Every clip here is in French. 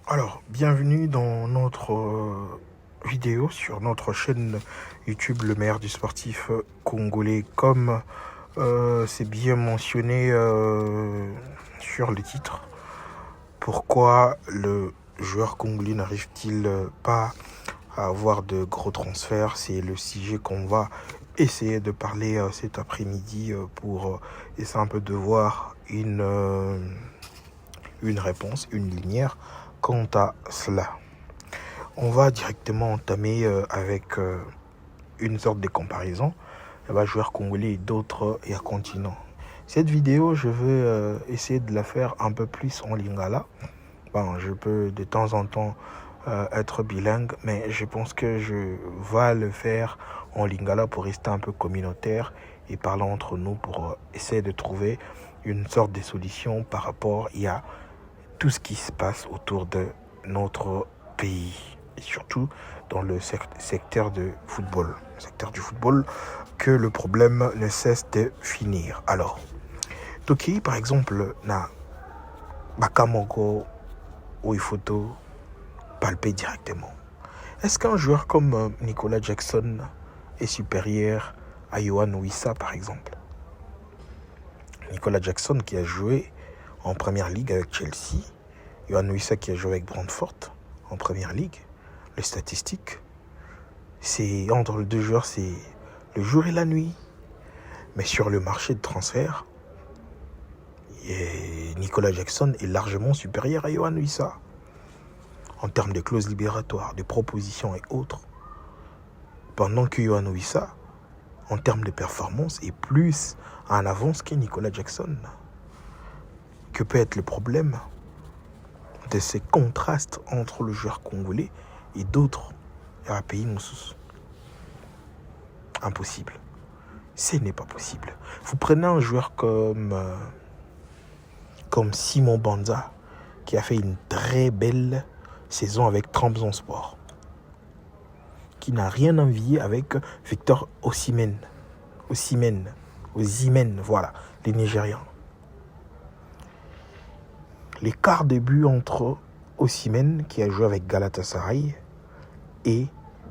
Alors, bienvenue dans notre vidéo sur notre chaîne YouTube Le Meilleur du sportif congolais. Comme c'est bien mentionné sur le titre, pourquoi le joueur congolais n'arrive-t-il pas à avoir de gros transferts? C'est le sujet qu'on va essayer de parler cet après-midi pour essayer un peu de voir une réponse, une lumière quant à cela. On va directement entamer avec une sorte de comparaison. Joueurs congolais et d'autres et à continent. Cette vidéo, je veux essayer de la faire un peu plus en lingala. Je peux de temps en temps être bilingue, mais je pense que je vais le faire en lingala pour rester un peu communautaire et parler entre nous pour essayer de trouver une sorte de solution par rapport à tout ce qui se passe autour de notre pays et surtout dans le secteur du football, que le problème ne cesse de finir. Alors, Toki par exemple na Bakamongo ou il faut palper directement. Est-ce qu'un joueur comme Nicolas Jackson est supérieur à Yohan Wissa par exemple? Nicolas Jackson qui a joué en première ligue avec Chelsea, Yohan Wissa qui a joué avec Brentford en première ligue. Les statistiques, c'est entre les deux joueurs, c'est le jour et la nuit. Mais sur le marché de transfert, Nicolas Jackson est largement supérieur à Yohan Wissa en termes de clauses libératoires, de propositions et autres. Pendant que Yohan Wissa, en termes de performance, est plus en avance que Nicolas Jackson. Que peut être le problème de ces contrastes entre le joueur congolais et d'autres pays moussous? Impossible. Ce n'est pas possible. Vous prenez un joueur comme Simon Banza, qui a fait une très belle saison avec Trabzonspor, qui n'a rien envié avec Victor Osimhen, voilà, les Nigérians. L'écart de but entre Osimhen, qui a joué avec Galatasaray, et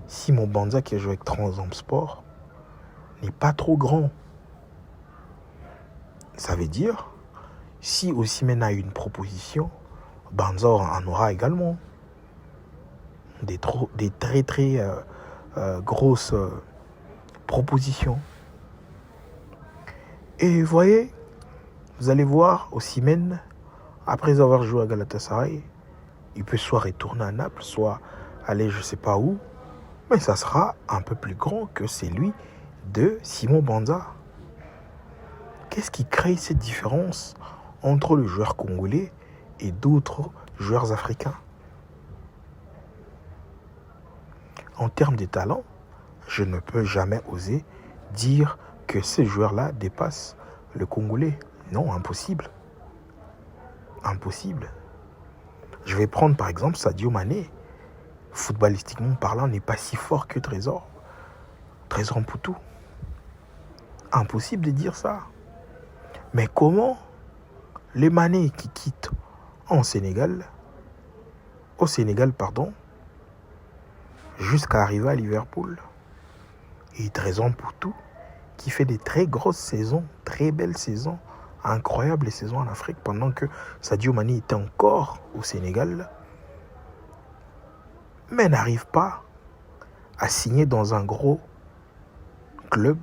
Simon Banza, qui a joué avec Trabzonspor, n'est pas trop grand. Ça veut dire, si Osimhen a une proposition, Banza en aura également. Des très très grosses propositions. Et vous voyez, vous allez voir Osimhen, après avoir joué à Galatasaray, il peut soit retourner à Naples, soit aller je sais pas où, mais ça sera un peu plus grand que celui de Simon Banza. Qu'est-ce qui crée cette différence entre le joueur congolais et d'autres joueurs africains? En termes de talent, je ne peux jamais oser dire que ces joueurs-là dépassent le Congolais. Non, impossible. Impossible. Je vais prendre par exemple Sadio Mané. Footballistiquement parlant, n'est pas si fort que Trésor Mpoutou. Impossible de dire ça. Mais comment les Mané qui quittent au Sénégal, jusqu'à arriver à Liverpool, et Trésor Mpoutou qui fait des très grosses saisons, très belles saisons, incroyables saisons en Afrique, pendant que Sadio Mané était encore au Sénégal, mais n'arrive pas à signer dans un gros club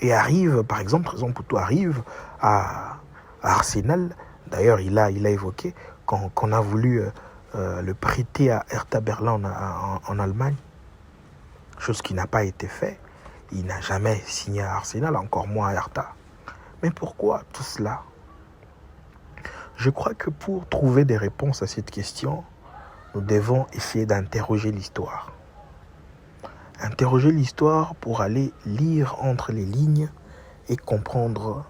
et arrive, par exemple, Trésor Mpoutou arrive à Arsenal. D'ailleurs, il a évoqué qu'on a voulu le prêter à Hertha Berlin en Allemagne, chose qui n'a pas été faite. Il n'a jamais signé à Arsenal, encore moins à Hertha. Mais pourquoi tout cela? Je crois que pour trouver des réponses à cette question, nous devons essayer d'interroger l'histoire. Interroger l'histoire pour aller lire entre les lignes et comprendre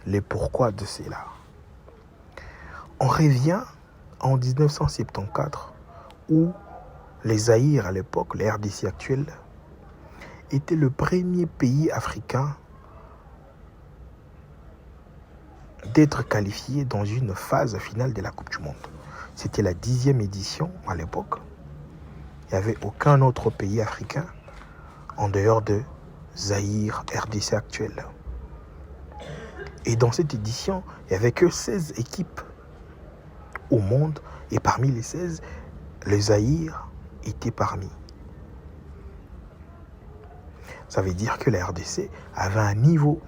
les pourquoi de cela. On revient en 1974 où les Zaïre à l'époque, la RDC actuelle, était le premier pays africain d'être qualifié dans une phase finale de la Coupe du Monde. C'était la 10e édition à l'époque. Il n'y avait aucun autre pays africain en dehors de Zaïre, RDC actuelle. Et dans cette édition, il n'y avait que 16 équipes au monde. Et parmi les 16, le Zaïre était parmi. Ça veut dire que la RDC avait un niveau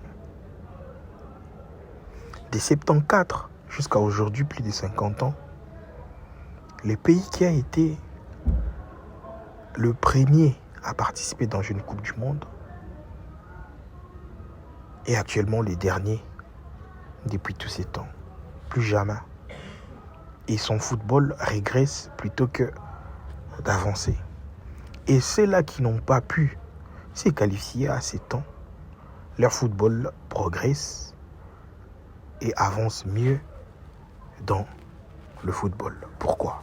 des 74 jusqu'à aujourd'hui, plus de 50 ans. Le pays qui a été le premier à participer dans une Coupe du Monde est actuellement le dernier depuis tous ces temps. Plus jamais. Et son football régresse plutôt que d'avancer. Et ceux-là qui n'ont pas pu se qualifier à ces temps, leur football progresse et avance mieux dans le football. Pourquoi?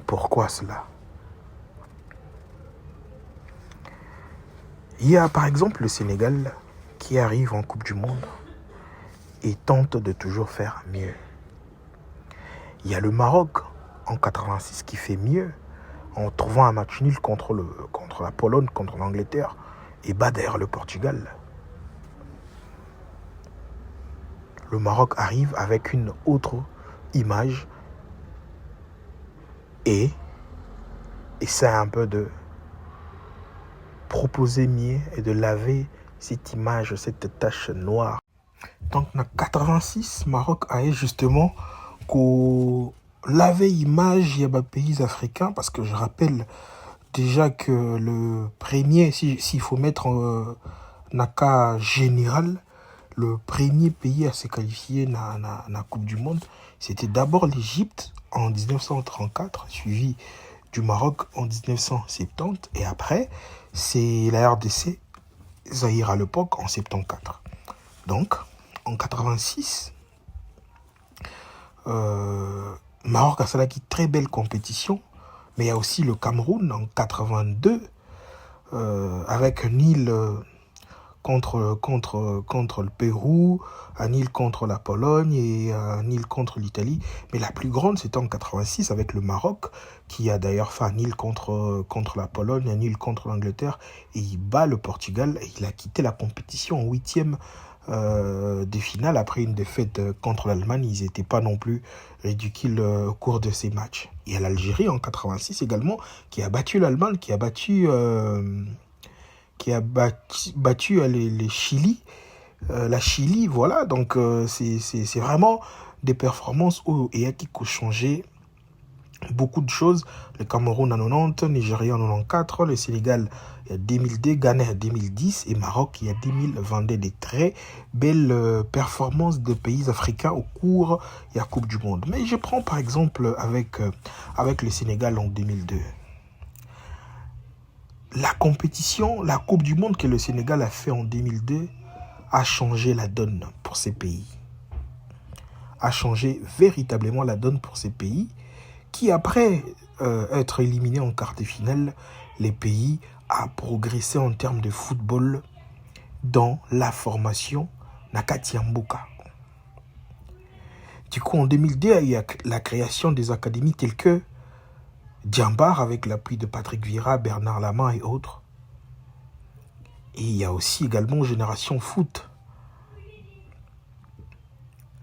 Pourquoi cela? Il y a par exemple le Sénégal qui arrive en Coupe du Monde et tente de toujours faire mieux. Il y a le Maroc en 86 qui fait mieux en trouvant un match nul contre la Pologne, contre l'Angleterre et bat d'ailleurs le Portugal. Le Maroc arrive avec une autre image et essaie un peu de proposer mieux et de laver cette image, cette tache noire. Donc, en 86, Maroc a justement qu'on laver image des pays africains, parce que je rappelle déjà que le premier, s'il faut mettre un cas général, le premier pays à se qualifier dans la Coupe du Monde, c'était d'abord l'Égypte en 1934, suivi du Maroc en 1970, et après, c'est la RDC, Zaïre à l'époque, en 74. Donc, en 86, Maroc a cela qui très belle compétition, mais il y a aussi le Cameroun en 82, avec un île contre le Pérou, un île contre la Pologne et un île contre l'Italie. Mais la plus grande, c'était en 86 avec le Maroc, qui a d'ailleurs fait un île contre la Pologne, un île contre l'Angleterre, et il bat le Portugal, et il a quitté la compétition en 8e des finales après une défaite contre l'Allemagne. Ils n'étaient pas non plus ridicules au cours de ces matchs. Il y a l'Algérie en 86 également, qui a battu l'Allemagne, qui a battu les Chili, la Chili, voilà. Donc c'est vraiment des performances qui ont changé beaucoup de choses. Le Cameroun en 90, Nigeria en 94, le Sénégal en 2002, Ghana en 2010 et Maroc il y a 2022. Des très belles performances de pays africains au cours de la Coupe du Monde. Mais je prends par exemple avec le Sénégal en 2002. La compétition, la Coupe du Monde que le Sénégal a fait en 2002 a changé la donne pour ces pays. A changé véritablement la donne pour ces pays qui, après être éliminés en quart de finale, les pays a progressé en termes de football dans la formation Nakati Mboka. Du coup, en 2002, il y a la création des académies telles que Djambar avec l'appui de Patrick Vieira, Bernard Lama et autres. Et il y a aussi également Génération Foot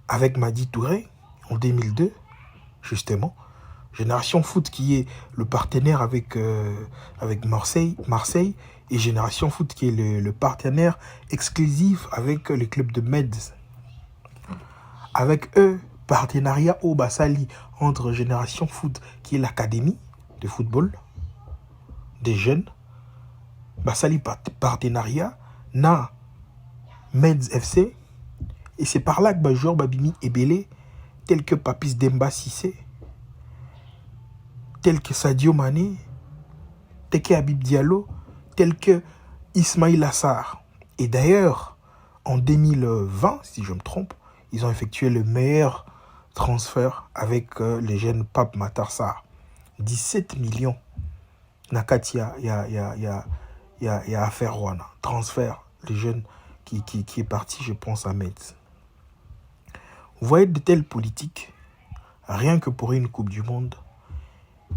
avec Madi Touré en 2002, justement. Génération Foot qui est le partenaire avec Marseille et Génération Foot qui est le partenaire exclusif avec le club de Metz. Avec eux, partenariat au Bassali entre Génération Foot qui est l'académie de football des jeunes, Bassali partenariat na Metz FC, et c'est par là que Bajor Babimi Ebele tel que Papis Demba Cissé, tel que Sadio Mané, tel que Habib Diallo, tel que Ismail Assar. Et d'ailleurs, en 2020, si je me trompe, ils ont effectué le meilleur transfert avec les jeunes Pape Matar Sarr. 17 millions. Nakatia, il y a affaire Rwanda. Transfert, les jeunes qui est parti, je pense, à Metz. Vous voyez de telles politiques rien que pour une Coupe du Monde,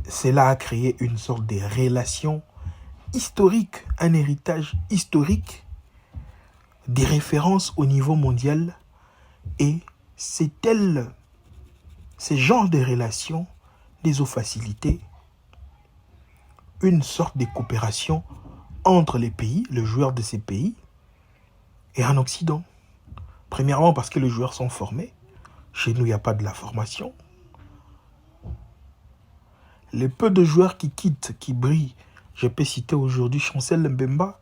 cela a créé une sorte de relation historique, un héritage historique, des références au niveau mondial. Et c'est ces genres de relations les ont facilité une sorte de coopération entre les pays, les joueurs de ces pays, et en Occident. Premièrement parce que les joueurs sont formés. Chez nous, il n'y a pas de la formation. Les peu de joueurs qui quittent, qui brillent, je peux citer aujourd'hui Chancel Mbemba,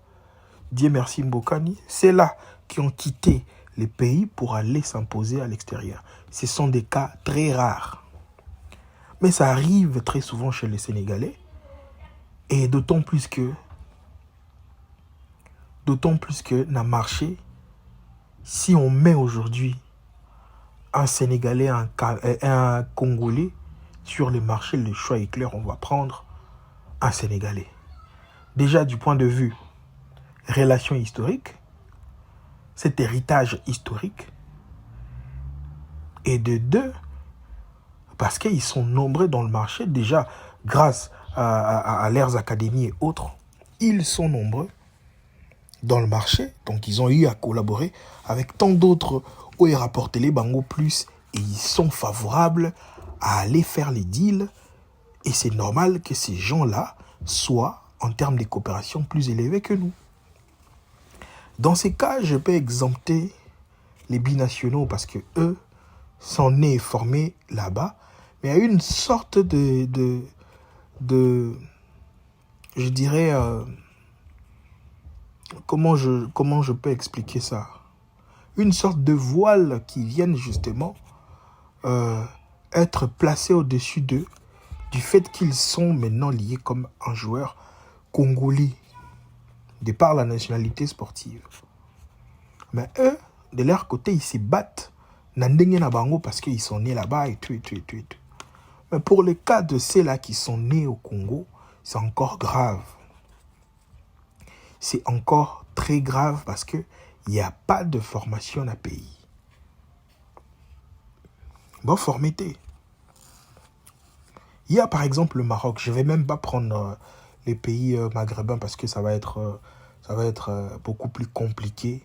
Dieu merci Mbokani, c'est là qui ont quitté les pays pour aller s'imposer à l'extérieur. Ce sont des cas très rares. Mais ça arrive très souvent chez les Sénégalais. Et d'autant plus que n'a marché, si on met aujourd'hui un Sénégalais, un Congolais sur le marché, le choix est clair, on va prendre un Sénégalais. Déjà du point de vue relation historique, cet héritage historique, et de deux, parce qu'ils sont nombreux dans le marché, déjà grâce à leurs académies et autres, ils sont nombreux dans le marché, donc ils ont eu à collaborer avec tant d'autres où ils rapportent les bango plus, et ils sont favorables à aller faire les deals, et c'est normal que ces gens-là soient, en termes de coopération, plus élevés que nous. Dans ces cas, je peux exempter les binationaux parce que eux sont nés et formés là-bas, mais il y a une sorte de je dirais, comment je peux expliquer ça? Une sorte de voile qui viennent justement être placés au-dessus d'eux, du fait qu'ils sont maintenant liés comme un joueur congolais, de par la nationalité sportive. Mais eux, de leur côté, ils se battent parce qu'ils sont nés là-bas et tout. Mais pour le cas de ceux-là qui sont nés au Congo, c'est encore grave. C'est encore très grave parce qu'il n'y a pas de formation dans le pays. Bon, formité. Il y a par exemple le Maroc. Je ne vais même pas prendre les pays maghrébins parce que ça va être beaucoup plus compliqué.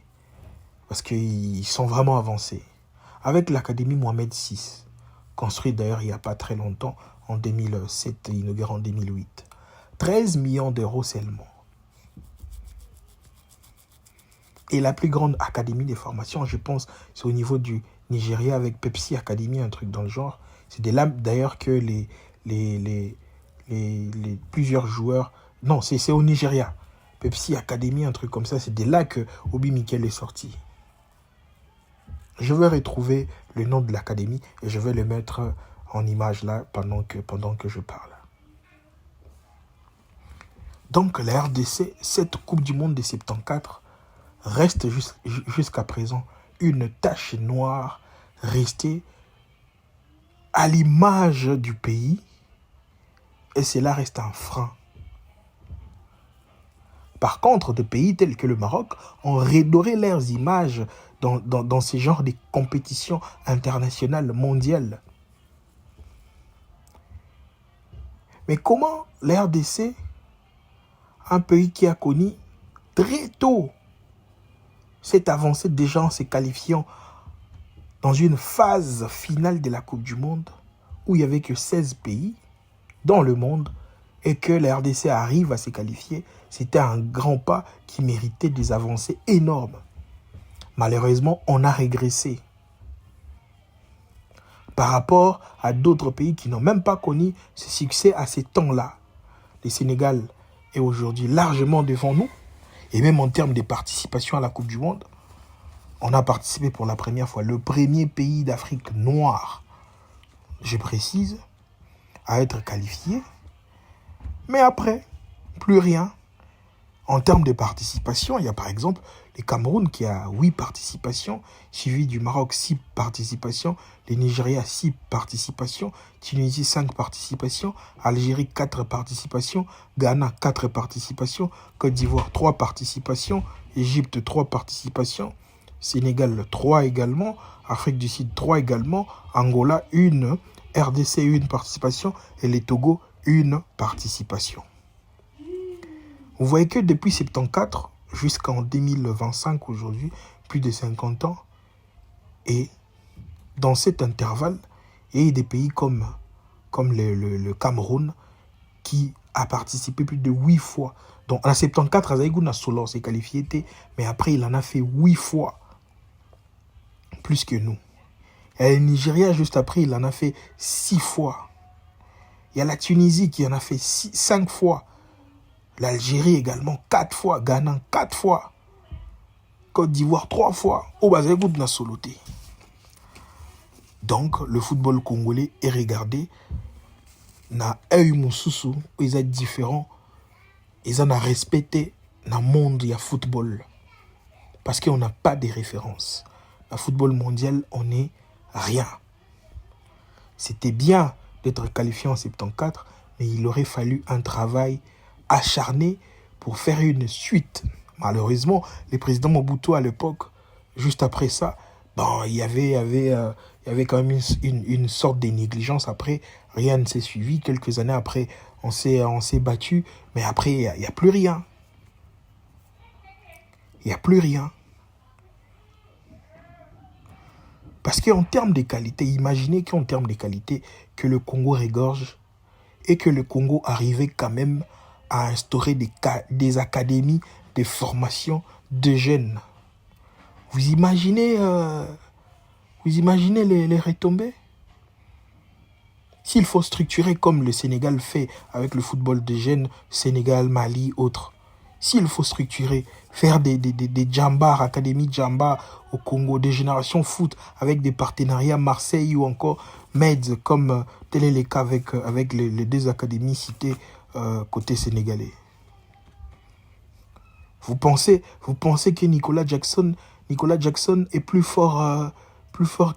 Parce qu'ils sont vraiment avancés. Avec l'Académie Mohamed VI, construite d'ailleurs il n'y a pas très longtemps, en 2007 et inaugurée en 2008. 13 millions d'euros seulement. Et la plus grande académie de formation, je pense, c'est au niveau du Nigeria avec Pepsi Academy, un truc dans le genre. C'est de là d'ailleurs que les plusieurs joueurs... Non, c'est au Nigeria. Pepsi Academy, un truc comme ça, c'est de là que Obi Mikel est sorti. Je vais retrouver le nom de l'académie et je vais le mettre en image là pendant que je parle. Donc la RDC, cette Coupe du Monde de 74, reste jusqu'à présent une tache noire restée à l'image du pays, et cela reste un frein. Par contre, des pays tels que le Maroc ont redoré leurs images dans ce genre de compétitions internationales, mondiales. Mais comment la RDC, un pays qui a connu très tôt cette avancée déjà en se qualifiant dans une phase finale de la Coupe du Monde où il n'y avait que 16 pays dans le monde et que la RDC arrive à se qualifier, c'était un grand pas qui méritait des avancées énormes. Malheureusement, on a régressé par rapport à d'autres pays qui n'ont même pas connu ce succès à ces temps-là. Le Sénégal est aujourd'hui largement devant nous, et même en termes de participation à la Coupe du Monde, on a participé pour la première fois, le premier pays d'Afrique noire, je précise, à être qualifié. Mais après, plus rien. En termes de participation, il y a par exemple le Cameroun qui a 8 participations, suivi du Maroc 6 participations, le Nigeria 6 participations, Tunisie 5 participations, Algérie 4 participations, Ghana 4 participations, Côte d'Ivoire 3 participations, Égypte 3 participations, Sénégal 3 également, Afrique du Sud 3 également, Angola 1, RDC une participation et les Togo une participation. Vous voyez que depuis 1974 jusqu'en 2025 aujourd'hui, plus de 50 ans, et dans cet intervalle, il y a eu des pays comme le Cameroun qui a participé plus de 8 fois. Donc en 74, Azaïgouna Solo s'est qualifié, mais après il en a fait 8 fois plus que nous. Et le Nigeria, juste après, il en a fait 6 fois. Il y a la Tunisie qui en a fait 5 fois. L'Algérie également 4 fois. Ghana 4 fois. Côte d'Ivoire 3 fois. Au Bazaïgoud n'a soloté. Donc, le football congolais est regardé. Na eu Moussousou, ils sont différents. Ils en ont respecté dans le monde du football. Parce qu'on n'a pas de références. Dans le football mondial, on n'est rien. C'était bien d'être qualifié en 74, mais il aurait fallu un travail acharné pour faire une suite. Malheureusement, le président Mobutu à l'époque, juste après ça, bon, il y avait quand même une sorte de négligence. Après, rien ne s'est suivi. Quelques années après, on s'est battu, mais après, il n'y a plus rien. Il n'y a plus rien. Parce qu'en termes de qualité, imaginez qu'en termes de qualité, que le Congo régorge et que le Congo arrivait quand même à instaurer des académies de formation de jeunes. Vous imaginez les retombées? S'il faut structurer comme le Sénégal fait avec le football de jeunes, Sénégal, Mali, autres, s'il faut structurer, faire des djambars, académies djambars au Congo, des générations foot avec des partenariats Marseille ou encore Meds, comme tel est le cas avec les deux académies citées côté sénégalais. Vous pensez que Nicolas Jackson est plus fort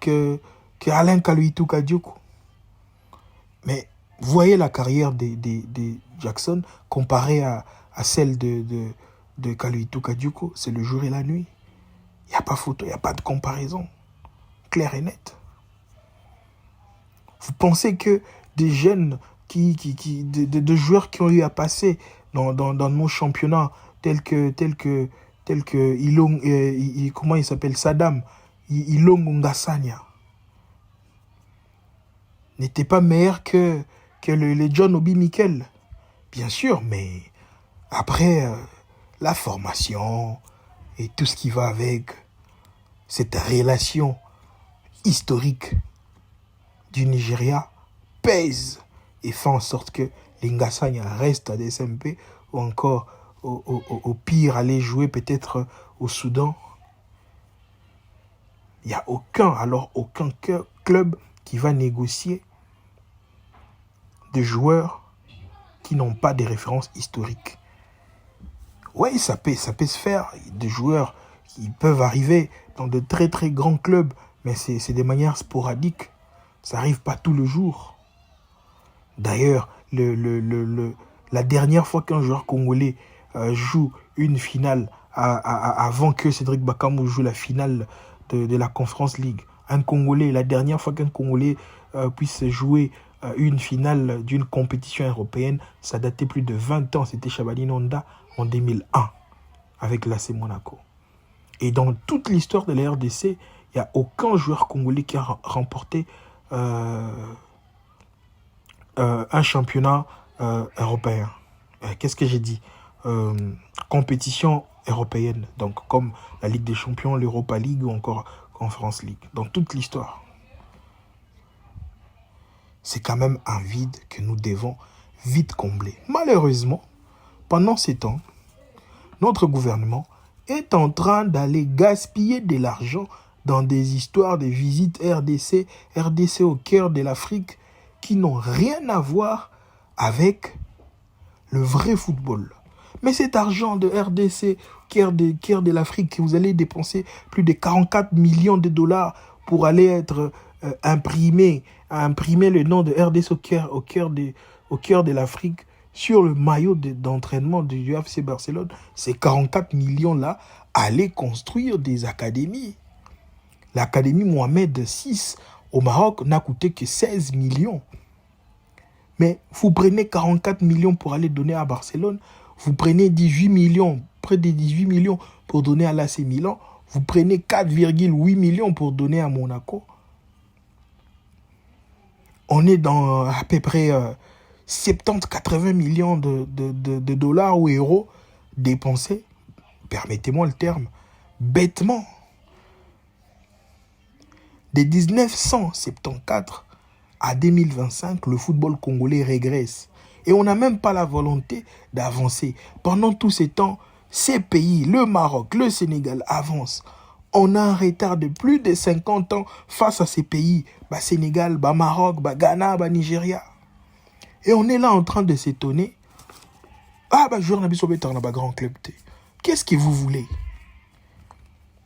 que Alain Kaluitu Kadioko? Mais voyez la carrière de Jackson comparée à celle de Kaluitu Kadioko, c'est le jour et la nuit. Il n'y a pas photo, il n'y a pas de comparaison. Clair et net. Vous pensez que des jeunes, de joueurs qui ont eu à passer dans nos championnats, tels que Ilong, comment il s'appelle, Saddam, Ilong Ngasania, n'étaient pas meilleurs que les John Obi Mikel? Bien sûr, mais après, la formation et tout ce qui va avec, cette relation historique du Nigeria pèse et fait en sorte que les Ngasania restent à DSMP ou encore au pire aller jouer peut-être au Soudan. Il n'y a aucun club qui va négocier de joueurs qui n'ont pas de références historiques. Oui, ça peut se faire. Des joueurs qui peuvent arriver dans de très très grands clubs, mais c'est de manière sporadique. Ça n'arrive pas tout le jour. D'ailleurs, la dernière fois qu'un joueur congolais joue une finale, avant que Cédric Bakambu joue la finale de la Conference League, la dernière fois qu'un Congolais puisse jouer une finale d'une compétition européenne, ça datait plus de 20 ans. C'était Chabani Nonda en 2001 avec l'AC Monaco. Et dans toute l'histoire de la RDC, il n'y a aucun joueur congolais qui a remporté un championnat européen. Qu'est-ce que j'ai dit? Compétition européenne, donc comme la Ligue des Champions, l'Europa League ou encore Conference League. Dans toute l'histoire. C'est quand même un vide que nous devons vite combler. Malheureusement, pendant ces temps, notre gouvernement est en train d'aller gaspiller de l'argent dans des histoires de visites RDC au cœur de l'Afrique, qui n'ont rien à voir avec le vrai football. Mais cet argent de RDC, cœur de l'Afrique, que vous allez dépenser plus de 44 millions de dollars pour aller être imprimer le nom de RDC au cœur de l'Afrique sur le maillot d'entraînement du FC Barcelone, ces 44 millions-là allaient construire des académies. L'académie Mohamed VI au Maroc n'a coûté que 16 millions. Mais vous prenez 44 millions pour aller donner à Barcelone, vous prenez 18 millions, près de 18 millions pour donner à l'AC Milan, vous prenez 4,8 millions pour donner à Monaco. On est dans à peu près 70-80 millions de dollars ou euros dépensés, permettez-moi le terme, bêtement. De 1974 à 2025, le football congolais régresse. Et on n'a même pas la volonté d'avancer. Pendant tout ce temps, ces pays, le Maroc, le Sénégal, avancent. On a un retard de plus de 50 ans face à ces pays. Sénégal, Maroc, Ghana, Nigeria. Et on est là en train de s'étonner. Joueur n'a pas dans grand club. Qu'est-ce que vous voulez?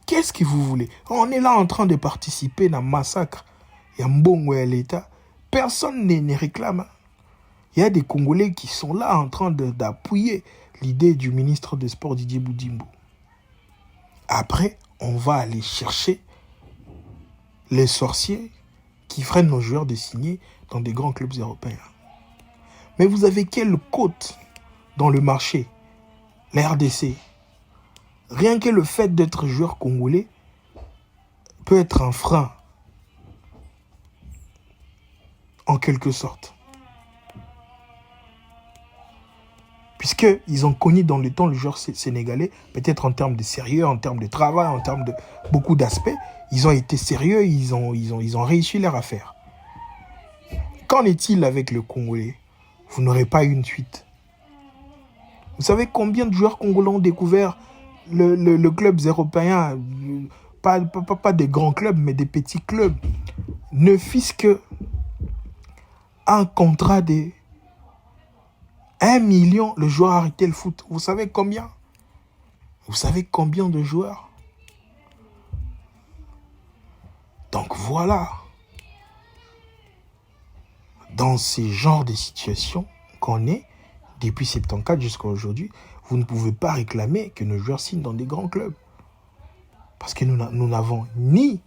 Qu'est-ce que vous voulez? On est là en train de participer à un massacre. Il y a un bon à l'État. Personne ne réclame. Il y a des Congolais qui sont là en train d'appuyer l'idée du ministre des Sports Didier Boudimbo. Après, on va aller chercher les sorciers qui freinent nos joueurs de signer dans des grands clubs européens. Mais vous avez quelle cote dans le marché? La RDC. Rien que le fait d'être joueur congolais peut être un frein, en quelque sorte. Puisqu'ils ont connu dans le temps le joueur sénégalais, peut-être en termes de sérieux, en termes de travail, en termes de beaucoup d'aspects, ils ont été sérieux, ils ont réussi leur affaire. Qu'en est-il avec le Congolais? Vous n'aurez pas une suite. Vous savez combien de joueurs congolais ont découvert le club européen, pas des grands clubs, mais des petits clubs, ne fût-ce que un contrat de 1 million, le joueur a arrêté le foot. Vous savez combien? Vous savez combien de joueurs? Donc voilà. Dans ces genres de situations qu'on est, depuis 74 jusqu'à aujourd'hui, vous ne pouvez pas réclamer que nos joueurs signent dans des grands clubs. Parce que nous n'avons ni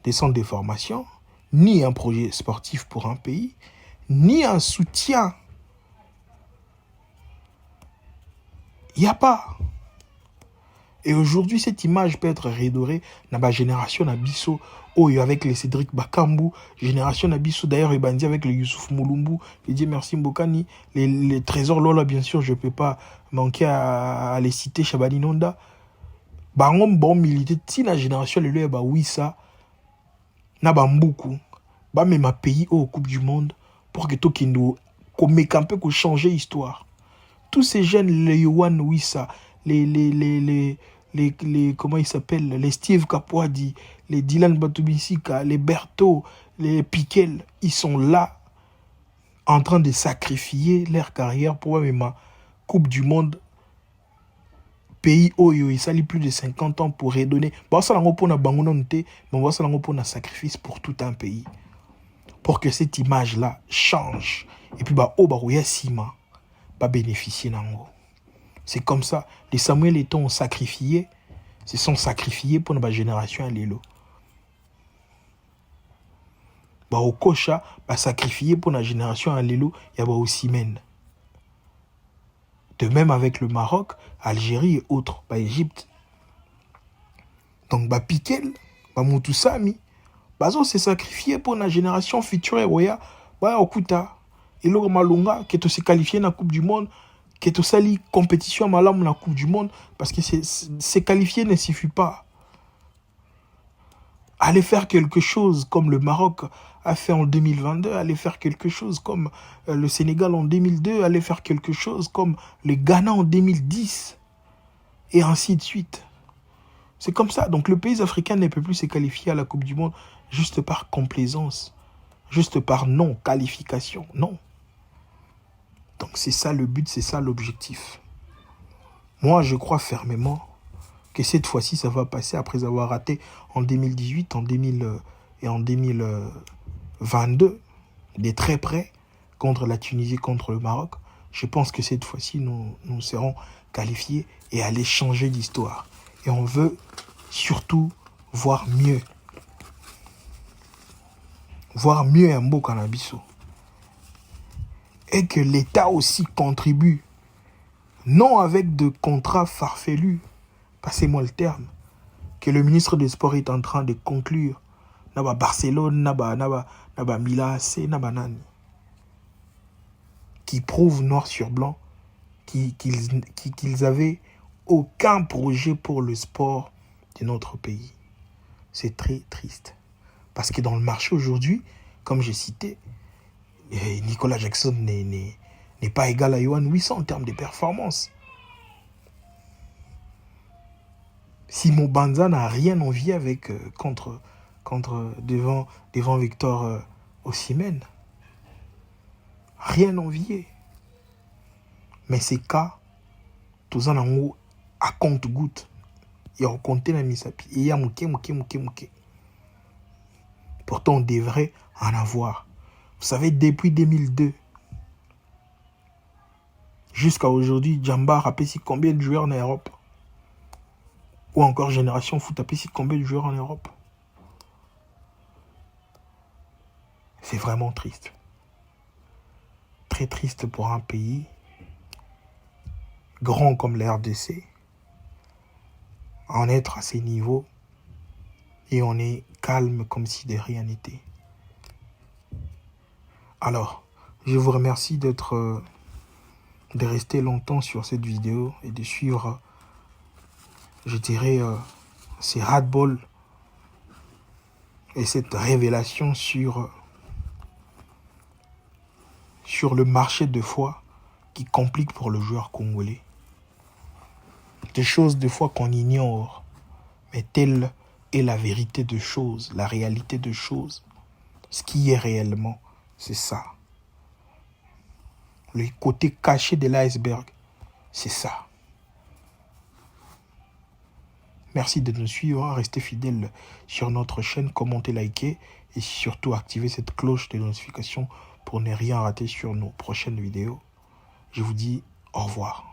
des centres de formation, ni un projet sportif pour un pays, ni un soutien. Il n'y a pas. Et aujourd'hui, cette image peut être redorée dans la génération Nabiso, avec les Cédric Bakambu, génération Nabiso, d'ailleurs, Ebandi avec le Youssouf Moulumbu, je dis merci Mbokani, les trésors Lola, bien sûr, je ne peux pas manquer à les citer, Chabani Nonda. Bangom bon milité, si la génération, le oui, ça, n'a pas beaucoup. Mais ma pays au Coupe du Monde, pour que tout qui nous, comme un peu, changer l'histoire. Tous ces jeunes, les Yohan Wissa, les comment ils s'appellent, les Steve Kapwadi, les Dylan Batubisika, les Berthaud, les Piquel, ils sont là en train de sacrifier leur carrière pour ma Coupe du Monde. Pays où il s'allie plus de 50 ans pour redonner. Ça n'a pas bangononté, mais ça n'a pas un sacrifice pour tout un pays. Pour que cette image-là change. Et puis, Sima pas bénéficier nango. C'est comme ça. Les Samuel Eto'o ont sacrifié, se sont sacrifiés pour notre génération à l'élo. Okocha a sacrifié pour la génération à l'élo, il y a aussi men. De même avec le Maroc, Algérie et autres, Égypte. Donc, Piquel, Moutoussami, s'est sacrifié pour la génération future et Okuta. Et le Malunga, qui est aussi qualifié dans la Coupe du Monde, qui est aussi compétition malam dans la Coupe du Monde, parce que c'est qualifié ne suffit pas. Aller faire quelque chose comme le Maroc a fait en 2022, aller faire quelque chose comme le Sénégal en 2002, aller faire quelque chose comme le Ghana en 2010, et ainsi de suite. C'est comme ça. Donc le pays africain ne peut plus se qualifier à la Coupe du Monde juste par complaisance, juste par non-qualification. Non. Donc c'est ça le but, c'est ça l'objectif. Moi, je crois fermement que cette fois-ci, ça va passer après avoir raté en 2018, en 2000 et en 2022, de très près, contre la Tunisie, contre le Maroc. Je pense que cette fois-ci, nous serons qualifiés et aller changer l'histoire. Et on veut surtout voir mieux. voire mieux un beau cannabis. Et que l'État aussi contribue, non avec de contrats farfelus, passez-moi le terme, que le ministre des Sports est en train de conclure, naba Barcelone, naba Milan AC, naba Nani, qui prouvent noir sur blanc qu'ils avaient aucun projet pour le sport de notre pays. C'est très triste. Parce que dans le marché aujourd'hui, comme j'ai cité, Nicolas Jackson n'est pas égal à Yohan Wissa en termes de performance. Simon Banza n'a rien envié avec devant Victor Osimhen. Rien envié. Mais ces cas, tous en haut, à compte-goutte. Il y a compté dans Misapi. Il y a mouké. Pourtant, on devrait en avoir. Vous savez, depuis 2002 jusqu'à aujourd'hui, Djamba a payé combien de joueurs en Europe? Ou encore Génération Foot a payé combien de joueurs en Europe? C'est vraiment triste. Très triste pour un pays grand comme la RDC, en être à ces niveaux, et on est calme comme si de rien n'était. Alors, je vous remercie de rester longtemps sur cette vidéo et de suivre, je dirais, ces hardballs et cette révélation sur le marché de foi qui complique pour le joueur congolais. Des choses des fois qu'on ignore, mais telle est la vérité de choses, la réalité de choses. Ce qui est réellement, c'est ça. Le côté caché de l'iceberg, c'est ça. Merci de nous suivre, restez fidèles sur notre chaîne, commentez, likez et surtout activez cette cloche de notification pour ne rien rater sur nos prochaines vidéos. Je vous dis au revoir.